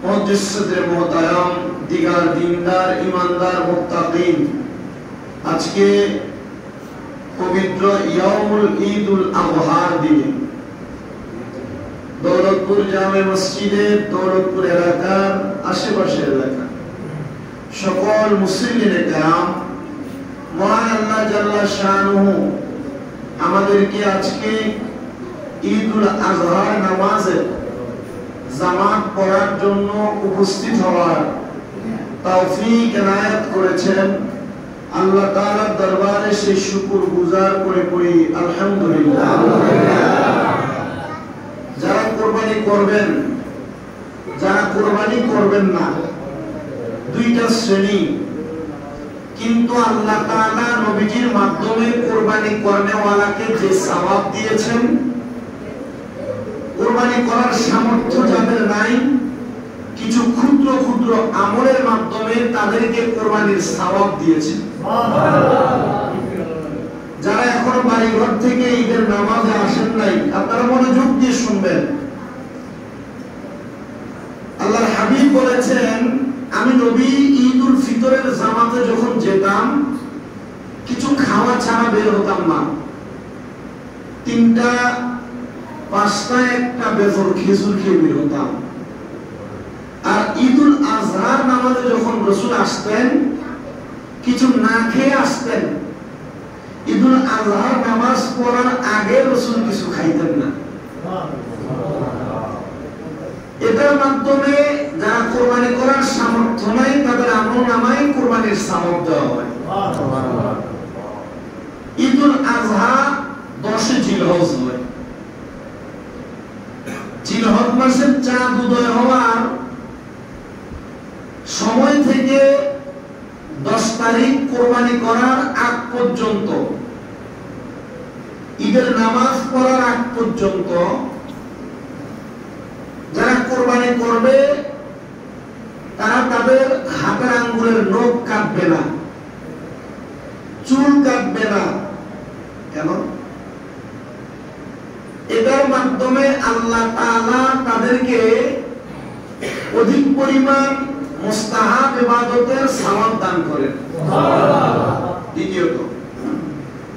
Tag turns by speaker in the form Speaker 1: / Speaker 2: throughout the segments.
Speaker 1: মুহাদ্দিসদের মুহতারাম, দিগার দিনদার, ইমানদার, মুত্তাকিন, আজকে পবিত্র ইয়াউমুল ঈদুল আযহার দিনে দৌলতপুর জামে মসজিদের দৌলতপুর এলাকার আশেপাশের এলাকা সকল মুসলিমিনে কেরাম, মহান আল্লাহ জাল্লা শানুহু আমাদেরকে আজকে ঈদুল আযহার নামাজে জামাত পড়ার জন্য উপস্থিত হওয়ার তৌফিক এনায়েত করেছেন। আল্লাহ তাআলার দরবারে সেই শুকর গুজার করে পড়ি আলহামদুলিল্লাহ। যারা কুরবানি করবেন, যারা কুরবানি করবেন না, দুইটা শ্রেণী, কিন্তু আল্লাহ তাআলা নবীজির মাধ্যমে কুরবানি করনেওয়ালাকে যে সওয়াব দিয়েছেন, কুরবানি করার সামর্থ্য যাদের নাই, কিছু ক্ষুদ্র ক্ষুদ্র আমলের মাধ্যমে তাদেরকে কুরবানির সওয়াব দিয়েছেন। যারা এখনো বাড়িঘর থেকে ঈদের নামাজে আসেন নাই, আপনারা মনোযোগ দিয়ে শুনবেন। আল্লাহর হাবিব বলেছেন, আমি নবী ঈদুল ফিতরের জামাতে যখন যেতাম কিছু খাওয়া ছাড়া বের হতাম না। 3টা 5টা একটা বেজর খেজুর খেয়ে বের হতাম। আর ঈদুল আজহার নামাজে যখন রাসূল আসতেন কিছু না খেয়ে আসতেন। ঈদুল আজহার নামাজ পড়ার আগে রাসূল কিছু খাইতেন না। এটার মাধ্যমে যারা কুরবানি করার সামর্থ্য নাই তাদের আমলনামায় কুরবানির সওয়াব দেওয়া হয়। ঈদুল আযহা 10 জিলহজ হয়। জিলহজ মাসের চাঁদ উদয় হওয়ার সময় থেকে 10 তারিখ কুরবানি করার আগ পর্যন্ত, ঈদের নামাজ পড়ার আগ পর্যন্ত যারা কুরবানি করবে তারা তাদের হাতের আঙ্গুলের নখ কাটবে না, চুল কাটবে না। কেন? এটার মাধ্যমে আল্লাহ তাআলা তাদেরকে অধিক পরিমাণ মুস্তাহাব ইবাদতের সওয়াব দান করেন। দ্বিতীয়ত,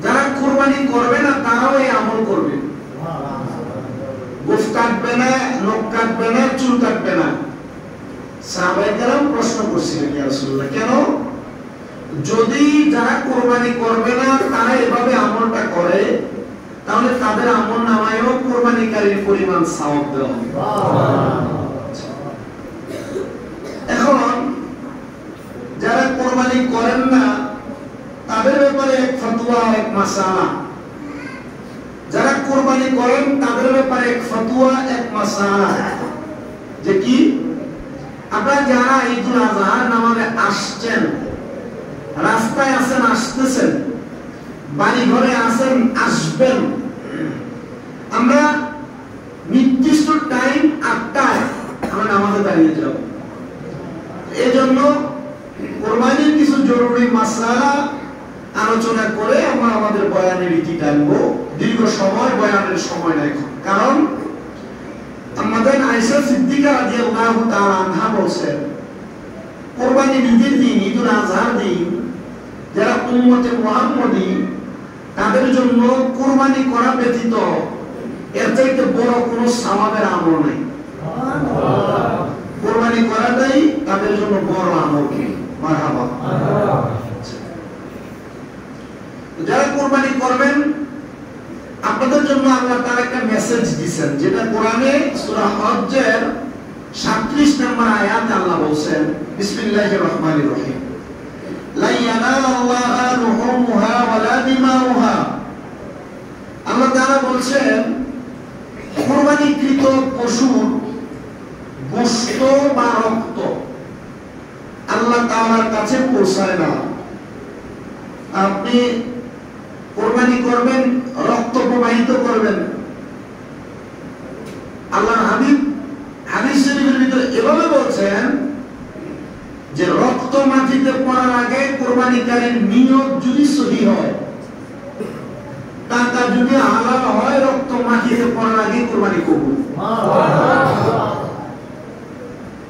Speaker 1: যারা কুরবানি করবে না তারাও এই আমল করবে। গোফ কাটবে না, নখ কাটবে না, চুল কাটবে না। সাহাবায়ে কেরাম প্রশ্ন করছিলেন, ইয়া রাসূলুল্লাহ, কেন? যদি যারা কুরবানি করবে না তারা এভাবে আমলটা করে, তাহলে তাদের আমলনামায়ও কুরবানিকারীর পরিমাণ সওয়াব দেওয়া হবে। এখন যারা কুরবানি করেন না তাদের ব্যাপারে এক ফতোয়া, এক মাসআলা। যারা কুরবানি করেন তাদের ব্যাপারে এক ফতোয়া, এক মাসআলা। যে কি? আপনারা যারা ঈদুল আযহার নামাজে আসছেন, রাস্তায় আছেন, আসতেছেন, বাড়ি ঘরে আছেন, আসবেন, আমরা নির্দিষ্ট টাইম 8টায় আমরা নামাজে দাঁড়িয়ে যাব। এজন্য কুরবানির কিছু জরুরি মাসআলা আলোচনা করে আমরা আমাদের বয়ানের রীতি টানবো। দীর্ঘ সময় বয়ানের সময় নাই, কারণ আমাদের আয়েশা সিদ্দিকা রাদিয়াল্লাহু তাআলা আনহা বলেন, কুরবানির ঈদের দিন, ঈদুল আযহার দিন যারা উম্মতে মুহাম্মদী তাদের জন্য কুরবানি করা ব্যতীত এর চাইতে বড় কোনো সওয়াবের আমল নাই। কুরবানি করাটাই তাদের জন্য বড় আমল। মারহাবা। যারা কুরবানি করবেন আপনাদের জন্য আল্লাহ তাআলা একটা মেসেজ দিবেন, যেটা কোরআনে সূরা হজ্জের 37 নম্বর আয়াতে আল্লাহ বলেন, বিসমিল্লাহির রহমানির রহিম, লা ইয়ানালাল্লাহা লুহুমুহা ওয়ালা দিমাউহা। আল্লাহ তাআলা বলেন কুরবানিকৃত পশুর গোশত বা রক্ত আল্লাহ তাআলার কাছে পৌঁছায় না। আপনি কুরবানি করবেন, রক্ত প্রবাহিত করবেন। আল্লাহর হাবিব হাদিস শরীফের ভিতরে এভাবে বলছেন যে রক্ত মাটিতে পড়ার আগে কুরবানিকারীর নিয়ত যদি সহি হয়, টাকা যদি হালাল হয়, রক্ত মাটিতে পড়ার আগে কুরবানি কবুল।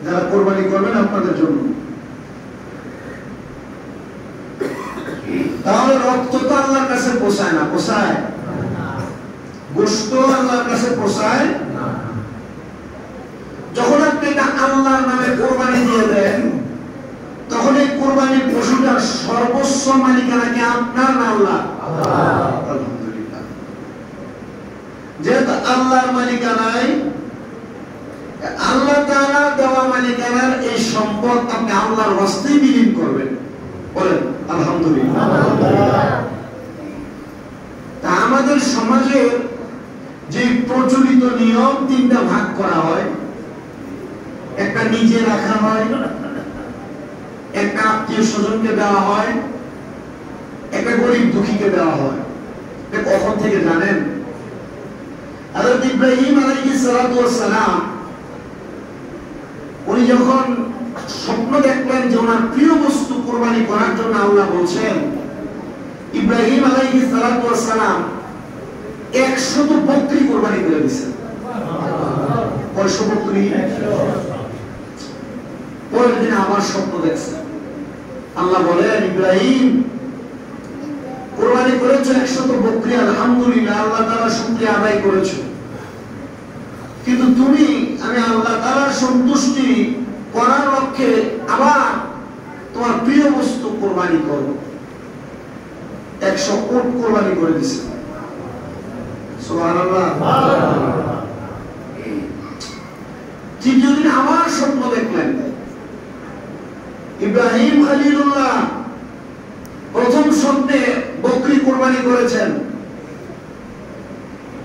Speaker 1: যারা কোরবানি করবেন আপনাদের জন্য। তাহলে রক্ত তো আল্লাহর কাছে পোষায় না, পোষায়? গোশত আল্লাহর কাছে পোষায় না। যখন আপনি এটা আল্লাহর নামে কোরবানি দিয়ে দেন, তখন এই কোরবানির পশুটার সর্বস্ব মালিকানা কি আপনার না আল্লাহ? আলহামদুলিল্লাহ। যেহেতু আল্লাহর মালিকানায়, আল্লাহ তাআলা দেওয়া মালিকানার এই সম্পদ আপনি আল্লাহর ওয়াস্তেই বিলীন করবেন, বলেন আলহামদুলিল্লাহ। তা আমাদের সমাজে যে প্রচলিত নিয়ম তিনটা ভাগ করা হয়, একটা নিজে রাখা হয়, একটা আত্মীয় স্বজনকে দেওয়া হয়, একটা গরিব দুঃখীকে দেওয়া হয়। কখন থেকে জানেন? হযরত ইব্রাহিম আলাইহিস সালাতু ওয়াস সালাম উনি যখন স্বপ্ন দেখলেন যে ওনার প্রিয় বস্তু কুরবানি করার জন্য আল্লাহ বলছেন, ইব্রাহিম আলাইহিস সালাতু ওয়াস সালাম 100 বকরি কুরবানি করে দিয়েছেন। কয়শো বকরি? পরের দিন আবার স্বপ্ন দেখছেন, আল্লাহ বলেন ইব্রাহিম কুরবানি করেছো 100 বকরি, আলহামদুলিল্লাহ, আল্লাহ তাআলা শুকরিয়া আদায় করেছো, কিন্তু তুমি, আমি আল্লাহ তাআলার সন্তুষ্টি করার লক্ষ্যে আবার তোমার প্রিয় বস্তু কুরবানি করো। 100 উট কুরবানি করে দিয়েছে। সুবহানাল্লাহ। তৃতীয় দিন আবার স্বপ্ন দেখলেন, ইব্রাহিম খলিলুল্লাহ প্রথম স্বপ্নে বকরি কুরবানি করেছেন,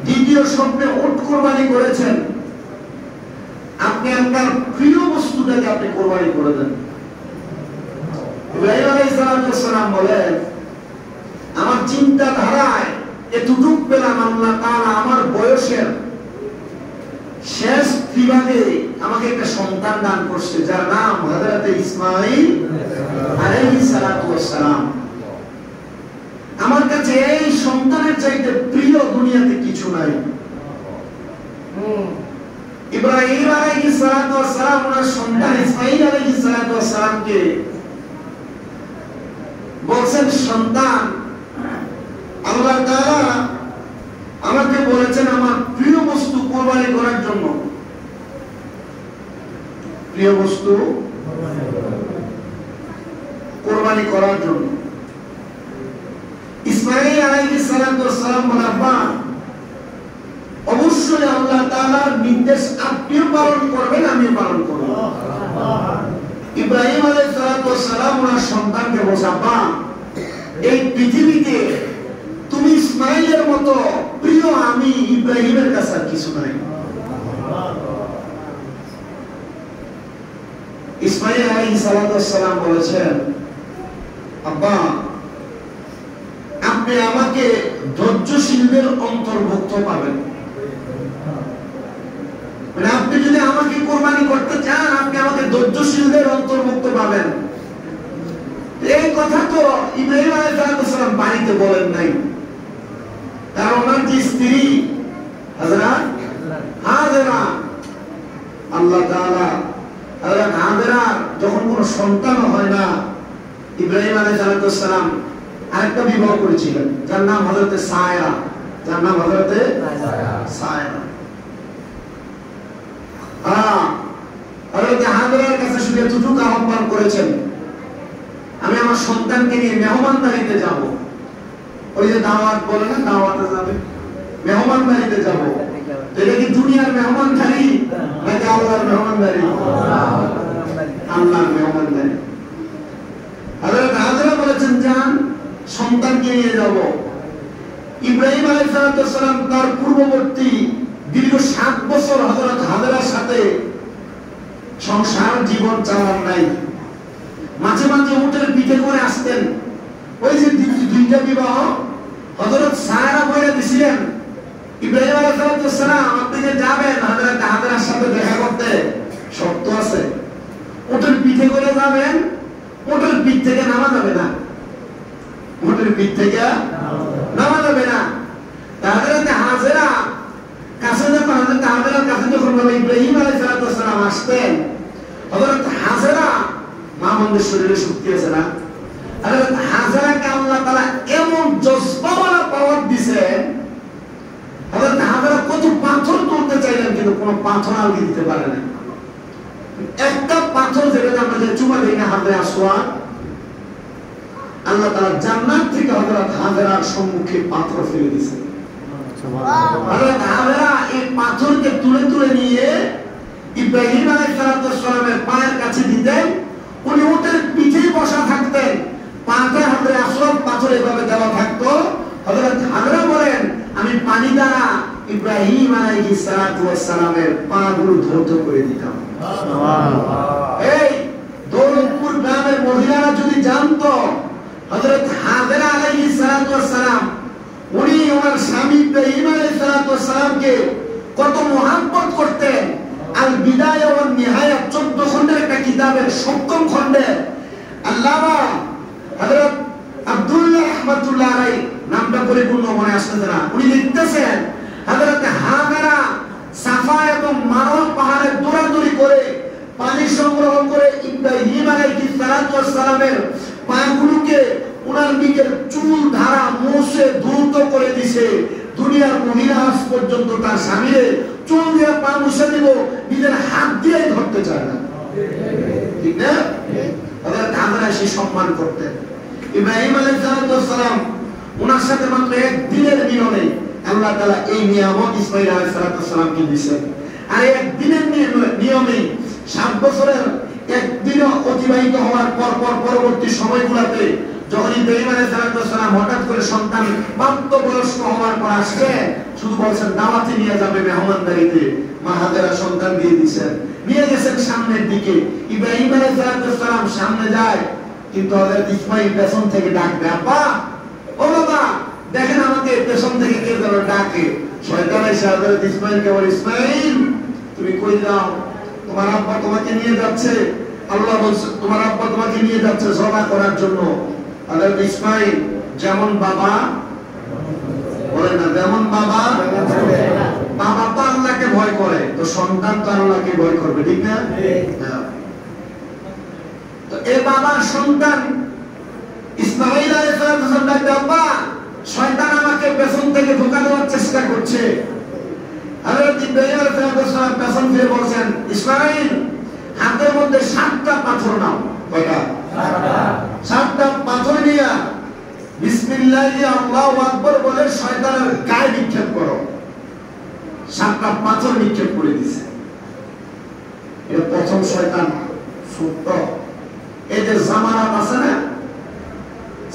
Speaker 1: দ্বিতীয় স্বপ্নে উট কুরবানি করেছেন, আপনি আপনার প্রিয় বস্তুটাকে আপনি কুরবানি করে দেন। ইব্রাহিম আলাইহিস সালাম বলেন, আমার চিন্তাধারায় এতটুক পেলাম আল্লাহ তাআলা আমার বয়সের শেষ বিভাগে আমাকে একটা সন্তান দান করছে, যার নাম হযরত ইসমাঈল আলাইহিস সালাতু ওয়াস সালাম। আমার কাছে এই সন্তানের চাইতে প্রিয় দুনিয়াতে কিছু নাই। ইব্রাহিম আলাইহিস সালাতু ওয়াস সালাম ওনার সন্তান ইসমাঈল আলাইহিস সালাতু ওয়াস সালামকে বলছেন, সন্তান, আল্লাহ তাআলা আমাকে বলেছেন আমার প্রিয় বস্তু কুরবানি করার জন্য। প্রিয় বস্তু কুরবানি করার জন্য। ইসমাঈল আলাইহিস সালাতু ওয়াস সালাম বলেন, আব্বা, অবশ্যই আল্লাহ তাআলার নির্দেশ আপনিও পালন করবেন, আমিও পালন করব। ইব্রাহিম আলাইহিস সালাতু ওয়াস সালাম ওনার সন্তানকে বলছে, আব্বা, এই পৃথিবীতে তুমি ইসমাঈলের মতো প্রিয় আমি ইব্রাহিমের কাছে আর কিছু নাই। ইসমাঈল আলাইহিস সালাতু ওয়াস সালাম বলেছেন, আব্বা, আপনি আমাকে ধৈর্যশীলদের অন্তর্ভুক্ত পাবেন। মানে আপনি যদি আমাকে কুরবানি করতে চান, আপনি আমাকে ধৈর্যশীলদের অন্তর্ভুক্ত পাবেন। এই কথা তো ইব্রাহিম আলাইহিস সালাম বাড়িতে বলেন নাই, কারণ ওনার যে স্ত্রী হযরত হাজেরা, আল্লাহ তাআলা হযরত হাজেরা যখন কোনো সন্তান হয় না, ইব্রাহিম আলাইহিস সালাম আরেকটা বিবাহ করেছিলেন, যার নাম হযরত সায়রা, যার নাম হযরত সায়রা। হযরত হাজেরার কাছে শুধু এতটুকু আহ্বান করেছেন, আমি আমার সন্তানকে নিয়ে মেহমানদারিতে যাব। ওই যে দাওয়াত বলে না, দাওয়াতে যাবে, মেহমানদারিতে যাব। এটা কি দুনিয়ার মেহমানদারি নাকি আল্লাহর মেহমানদারি? আল্লাহর মেহমানদারি। হযরত হাজেরা বলেছেন, যান, সন্তানকে নিয়ে যাব। ইব্রাহিম আলাইহিস সালাম তার পূর্ববর্তী দীর্ঘ 7 বছর হযরত হাজেরার সাথে সংসার জীবন চালান নাই। মাঝে মাঝে উটের পিঠে করে আসতেন। ওই যে দুইটা বিবাহ হযরত সায়রা বলে দিছিলেন, ইব্রাহিম আলাইহিস সালাম আপনি যে যাবেন হযরত হাজেরার সাথে দেখা করতে, শর্ত আছে, উটের পিঠে করে যাবেন, উটের পিঠ থেকে নামা যাবে না, উটের পিঠ থেকে নামা যাবে না। হযরত হাজেরা কাছে যখন হযরত হাজেরার কাছে যখন ইব্রাহিম আলাইহিস সালাম আসতেন, হযরত হাজেরা মা বোনদের শরীরে শক্তি আছে না? হযরত হাজেরাকে আল্লাহ তাআলা এমন জজবাওয়ালা পাওয়ার দিয়েছেন, হযরত হাজেরা কত পাথর তুলতে চাইলেন কিন্তু কোনো পাথর আলগি দিতে পারে না। একটা পাথর যেটা আমরা যে চুমা দিই না হাজরে আসওয়াদ, আল্লাহ তাআলা জান্নাত থেকে হযরত হাজেরার সম্মুখে পাথর ফেলে দিয়েছেন। হযরত হাজেরা এই পাথরকে তুলে তুলে নিয়ে ইব্রাহিম আলাইহিস সালামের পায়ের কাছে দিতেন। উনি উটের পিঠে বসা থাকতেন, পাতে হাজরে আসওয়াদ পাথর এভাবে দেওয়া থাকতো। হযরত হাজেরা বলেন, আমি পানি দ্বারা ইব্রাহিম আলাইহিস সালামের পাগুলো ধৌত করে দিতাম। এই দৌলতপুর গ্রামের মহিলারা যদি জানতো হযরত হাজেরা আলাইহিস সালাম উনি ওনার স্বামী ইব্রাহিম আলাইহিস সালামকে কত মহব্বত করতেন। আল বিদায়া ওয়ান নিহায়া 14 খণ্ডের একটা কিতাবের 7ম খণ্ডের আল্লামা হযরত আব্দুল্লাহ রাহমাতুল্লাহ আলাইহি, নামটা পরিপূর্ণ মনে আসছে না, উনি লিখতেছেন হযরত হাজেরা সাফা এবং মারওয়া পাহাড়ে দৌড়াদৌড়ি করে পানি সংগ্রহ করে ইব্রাহিম আলাইহিস সালামের পাগুলোকে ওনার নিজের চুল ধারা মুছে ধৌত করে দিছে। দুনিয়ার মহিলা আজ পর্যন্ত তার স্বামীর চুল দিয়ে পা মুছে দিব, নিজের হাত দিয়ে ধরতে চায় না, ঠিক না? হযরত হাজেরা সেই সম্মান করতেন। ইব্রাহিম আলাইহিস সালাম ওনার সাথে মাত্র একদিনের মিলনে আল্লাহ তাআলা এই নিয়ামত ইসমাঈল আলাইহিস সালামকে দিয়েছেন। আর একদিনের নিয়মে 7 বছরের একদিন অতিবাহিত হওয়ার পর পরবর্তী সময়গুলোতে যখন ইব্রাহিম আলাইহিস সালাম হঠাৎ করে সন্তান প্রাপ্তবয়স্ক হওয়ার পর আসছে, শুধু বলছেন দাওয়াতে নিয়ে যাবে মেহমানদারিতে, মা হাজেরা সন্তান দিয়ে দিয়েছেন, নিয়ে গেছেন সামনের দিকে। ইব্রাহিম আলাইহিস সালাম সামনে যায়, কিন্তু হযরত ইসমাঈল পেছন থেকে ডাকবে, আব্বা ও বাবা দেখেন আমাকে পেছন থেকে কে যেন ডাকে। শয়তান এসে হযরত ইসমাঈলকে বলে, ইসমাঈল তুমি কই যাও? তোমার আব্বা তোমাকে নিয়ে যাচ্ছে, আল্লাহ বলছে তোমার আব্বা তোমাকে নিয়ে যাচ্ছে জবা করার জন্য। হযরত ইসমাঈল যেমন বাবা বলে না, যেমন বাবা, বাবা তো আল্লাহকে ভয় করে, তো সন্তান তো আল্লাহকে ভয় করবে, ঠিক না? তো এই বাবার সন্তান ইসমাঈল আলাইহিস সালাম ডাকতে, আব্বা শয়তান আমাকে পেছন থেকে ধোঁকা দেওয়ার চেষ্টা করছে। হযরত ইব্রাহিম আলাইহিস সালাম পেছন ফিরে বলছেন, ইসমাঈল হাতের মধ্যে 7টা পাথর নাও। কয়টা? 7টা পাথর নিয়ে বিসমিল্লাহি আল্লাহু আকবার বলে শয়তানের গায়ে নিক্ষেপ করো। 7টা পাথর নিক্ষেপ করে দিয়েছে। এটা প্রথম শয়তান ছোট। এই যে জামানাত আছে না,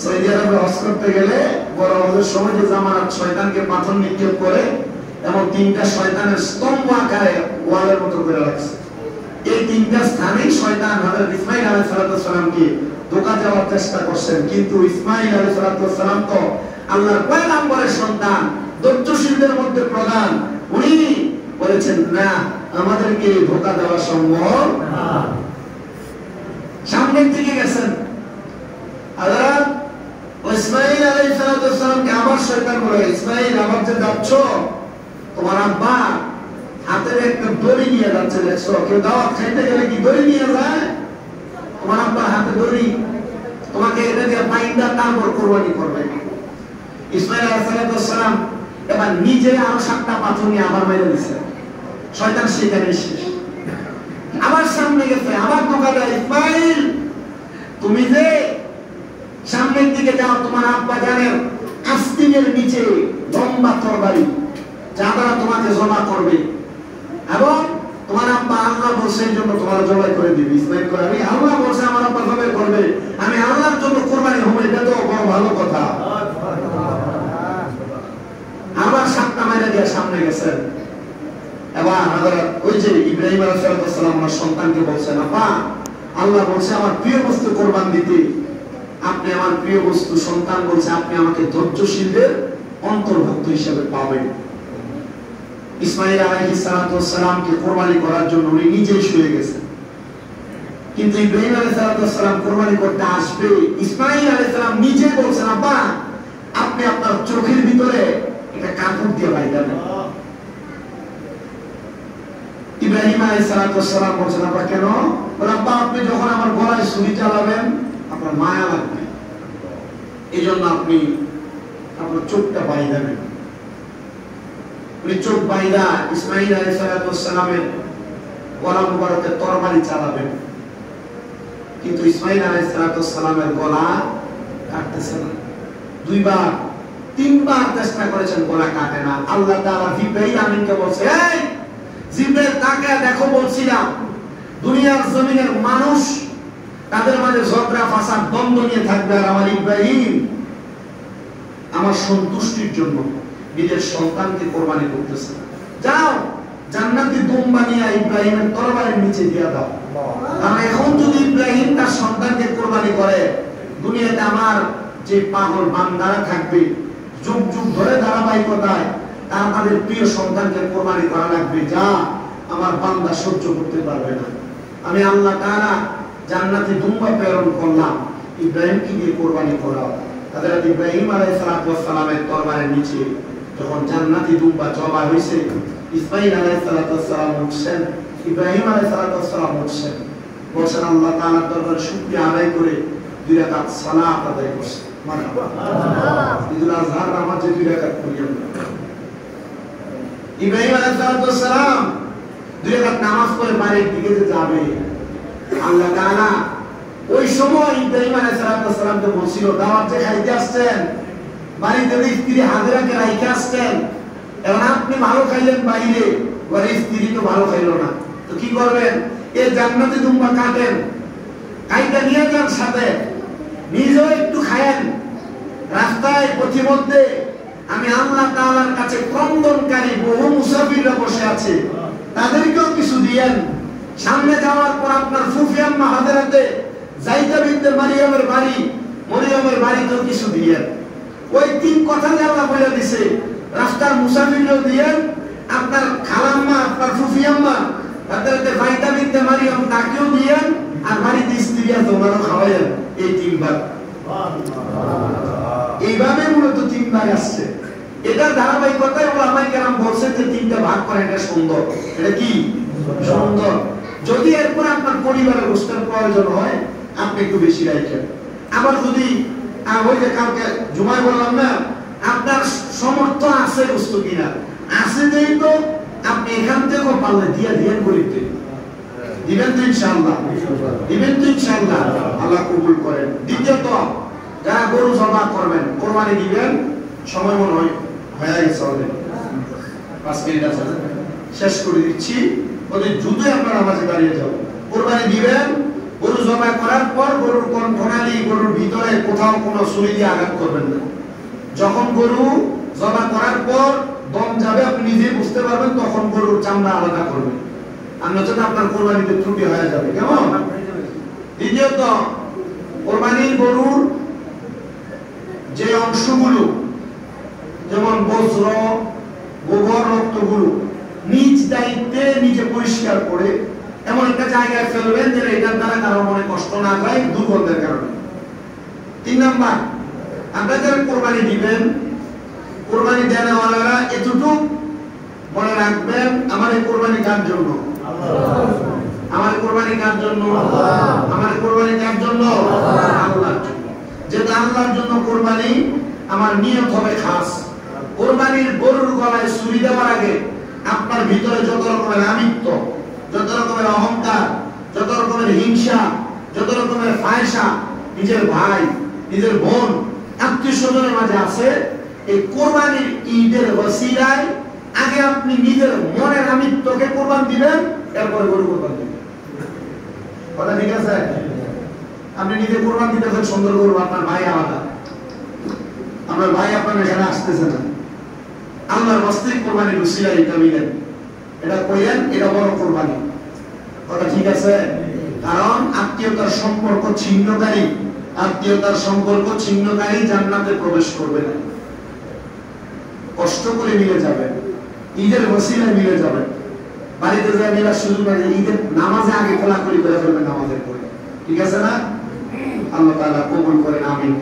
Speaker 1: সৌদি আরবে হজ করতে গেলে বড় হজের সময় যে জামানাত শয়তানকে পাথর নিক্ষেপ করে, এবং 3টা শয়তানের স্তম্ভ আকারে ওয়ালের মতো করে রাখছে। এই 3টা স্থানেই শয়তান হযরত ইসমাঈল আলাইহিস সালামকে ধোঁকা দেওয়ার চেষ্টা করছেন। কিন্তু ইসমাঈল আলাইহিস সালাম তো আল্লাহর পয়গম্বরের সন্তান, ধৈর্যশীলদের মধ্যে প্রধান, উনি বলেছেন না, আমাদেরকে ধোঁকা দেওয়া সম্ভব না। সামনের দিকে গেছেন হযরত ইসমাঈল আলাইহিস সালামকে আবার শয়তান বলে, ইসমাঈল আবার যে যাচ্ছ, তোমার আব্বা হাতের একটা দড়ি নিয়ে যাচ্ছে, দেখছো? কেউ দাওয়াত খাইতে গেলে কি দড়ি নিয়ে যায়? তোমার আব্বার হাতে দড়ি, তোমাকে এটা দিয়ে বাইন্দা তারপর কুরবানি করবে। ইসমাঈল আলাইহিস সালাম এবার নিজে আরো 7টা পাথর নিয়ে আবার মেরে দিচ্ছে। শয়তান সেখানে শেষ। আবার সামনে গেছে, আবার ধোঁকা দেয়, ইসমাঈল তুমি যে সামনের দিকে যাও, তোমার আব্বা জানেন আস্তিনের নিচে লম্বা তরবারি, যা দ্বারা তোমাকে জমা করবে, এবং তোমার আব্বা আল্লাহ বলছে এই জন্য তোমার জবাই করে দিবে। ইসমাঈল করে, আমি আল্লাহ বলছে আমার আব্বা জবাই করবে, আমি আল্লাহর জন্য কুরবানি হবো, এটা তো বড় ভালো কথা। আবার 7টা মাইরা দিয়ে সামনে গেছেন। এবার হযরত ওই যে ইব্রাহিম আলাইহিস সালাম আমার সন্তানকে বলছেন, আব্বা আল্লাহ বলছে আমার প্রিয় বস্তু কুরবান দিতে, আপনি আমার প্রিয় বস্তু, সন্তান বলছে আপনি আমাকে ধৈর্যশীলদের অন্তর্ভুক্ত হিসেবে পাবেন। ইসমাঈল আলাইহিস সালামকে কুরবানি করার জন্য উনি নিজেই শুয়ে গেছেন, কিন্তু ইব্রাহিম আলাইহিস সালাম কুরবানি করতে আসবে। ইসমাঈল আলাইহিস সালাম নিজে বলছেন, আব্বা আপনি আপনার চোখের ভিতরে একটা কাপড় দিয়ে বাইরে দেন। ইব্রাহিম আলাইহিস সালাম বলছেন, আব্বা কেন? বলে, আব্বা আপনি যখন আমার গলায় ছুরি চালাবেন আপনার মায়া লাগবে, এই জন্য আপনি আপনার চোখটা বাইদাবেন। উনি চোখ বাইদা ইসমাইল আলাইহিস সালামের গলা মুবারকে তরবারি চালাবেন, কিন্তু ইসমাইল আলাইহিস সালামের গলা কাটতেছে না। দুইবার তিনবার চেষ্টা করেছেন, গলা কাটে না। আল্লাহ তাআলা জিবরাইল আমিনকে বলছে, এই জিবরাইল তাকে দেখো, বলছিলাম দুনিয়ার জমিনের মানুষ তাদের মাঝে ঝগড়া ফাসাদ দ্বন্দ্ব নিয়ে থাকবে, আর আমার ইব্রাহিম আমার সন্তুষ্টির জন্য নিজের সন্তানকে কোরবানি করতেছে। যাও জান্নাতি দুম্বা নিয়ে ইব্রাহিমের তরবারির নিচে দিয়ে দাও, কারণ এখন যদি ইব্রাহিম তার সন্তানকে কোরবানি করে, দুনিয়াতে আমার যে পাগল বান্দারা থাকবে যুগ যুগ ধরে ধারাবাহিকতায় তারা তাদের প্রিয় সন্তানকে কোরবানি করা লাগবে, যা আমার বান্দা সহ্য করতে পারবে না। আমি আল্লাহ তাআলা জান্নাতি দুম্বা প্রেরণ করলাম ইব্রাহিমকে দিয়ে কোরবানি করাও। হযরত ইব্রাহিম আলাইহিস সালামের তরবারির নিচে যখন জান্নাতি দুম্বা জবা হয়েছে, ইসমাইল আলাইহিস সালাম উঠছেন, ইব্রাহিম আলাইহিস সালাম উঠছেন, বলছেন আল্লাহ তাআলার দরবারে শুকরিয়া আদায় করে 2 রাকাত সালাত আদায় করছে। মারহাবা, ঈদুল আজহার নামাজে 2 রাকাত পড়ি আমরা। ইব্রাহিম আলাইহিস সালাম 2 রাকাত নামাজ পড়ে বাড়ির দিকে যাবে, আল্লাহ তাআলা ওই সময় ইব্রাহিম আলাইহিস সালামকে বলছিল, দাওয়াত যে খাইতে আসছেন, বাড়িতে স্ত্রী হাজেরাকে রাইখে আসছেন, এখন আপনি ভালো খাইলেন বাইরে, ওর স্ত্রী তো ভালো খাইলো না, তো কি করবেন? এই জান্নাতি দুম্বা কাটেন, কাইটা নিয়ে যান সাথে, নিজেও একটু খায়েন। রাস্তায় পথিমধ্যে আমি আল্লাহ তাআলার কাছে ক্রন্দনকারী বহু মুসাফিররা বসে আছে, তাদেরকেও কিছু দিয়েন। সামনে যাওয়ার পর আপনার ফুফি আম্মা হাজেরাতে যাইদা বিনতে মারিয়ামের বাড়িতেও কিছু দিয়েন। ওই 3 কথা যে আল্লাহ বলে দিছে, রাস্তার মুসাফিরও দিয়েন, আপনার খালাম্মা আপনার ফুফি আম্মা হাজেরাতে যাইদা বিনতে মারিয়াম তাকেও দিয়েন, আর বাড়িতে স্ত্রী আছে ওনারও খাওয়াইয়েন। এই 3 বার, এইভাবে মূলত 3 ভাগ আসছে। এটার ধারাবাহিকতায় ওলামায়ে কেরাম বলছেন যে 3টা ভাগ করে, এটা সুন্দর। এটা কি সুন্দর? যদি এরপর আপনার পরিবারের গোষ্ঠের প্রয়োজন হয় আপনি একটু বেশি রাখেন। আবার যদি ওই যে কালকে জুমায় বললাম না, আপনার সমর্থ আছে বস্তু কিনা, আছে যেই তো আপনি এখান থেকেও পারলে দিয়ে দিয়েন, গরিবকে দিবেন তো ইনশাআল্লাহ, দিবেন তো ইনশাআল্লাহ, আল্লাহ কবুল করেন। দ্বিতীয়ত, যারা গরু জবাই করবেন, কোরবানি দিবেন, সময় মনে হয় হয়ে গেছে, 5 মিনিট আছে, শেষ করে দিচ্ছি। ওদের জুতোই আপনারা নামাজে দাঁড়িয়ে যাও। কোরবানি দিবেন, গরু জবাই করার পর গরুর কণ্ঠনালী, গরুর ভিতরে কোথাও কোনো ছুরি দিয়ে আঘাত করবেন না। যখন গরু জবাই করার পর দম যাবে, আপনি নিজেই বুঝতে পারবেন, তখন গরুর চামড়া আলাদা করবেন, আর নচেত আপনার কোরবানিতে ত্রুটি হয়ে যাবে। কেমন? দ্বিতীয়ত, কোরবানির গরুর যে অংশগুলো, যেমন বজ্র, গোবর, রক্তগুলো নিজ দায়িত্বে নিজে পরিষ্কার করে এমন একটা জায়গায় ফেলবেন যে এটার দ্বারা কারো মনে কষ্ট না হয় দুর্গন্ধের কারণে। 3 নাম্বার, আপনাদের কোরবানি দিবেন, কোরবানি দেওয়ালারা এতটুকু মনে রাখবেন, আমার এই কোরবানি কার জন্য? আমার কোরবানি কার জন্য? আমার কোরবানি কার জন্য? আল্লাহর জন্য। যেটা আল্লাহর জন্য কোরবানি, আমার নিয়ত হবে খাস। কোরবানির গরুর গলায় ছুরি দেওয়ার আগে আপনার ভিতরে যত রকমের আমিত্ব, যত রকমের অহংকার, যত রকমের হিংসা, যত রকমের ফায়সা নিজের ভাই, নিজের বোন, আত্মীয় স্বজনের মাঝে আছে, এই কোরবানির ঈদের ওসিলায় আগে আপনি নিজের মনের আমিত্বকে কোরবান দিবেন, এরপরে গরু কোরবান দিবেন। কথা ঠিক আছে? আপনি নিজে কোরবান দিতে সুন্দর গরু, আপনার ভাই আলাদা, আপনার ভাই আপনার এখানে আসতেছে না, আল্লাহর বাস্তবিক কোরবানির ওসিলায় এটা মিলেন, এটা কইলেন, এটা বড় কোরবানি। কথা ঠিক আছে? কারণ আত্মীয়তার সম্পর্ক ছিন্নকারী জান্নাতে প্রবেশ করবে না। কষ্ট করে মিলে যাবে, ঈদের ওসিলায় মিলে যাবে, বাড়িতে যা মেলার সুযোগ পাবে, ঈদের নামাজে আগে খোলাখুলি করে ফেলবে নামাজের পরে। ঠিক আছে না? আল্লাহ তাআলা কবুল করেন, আমিন।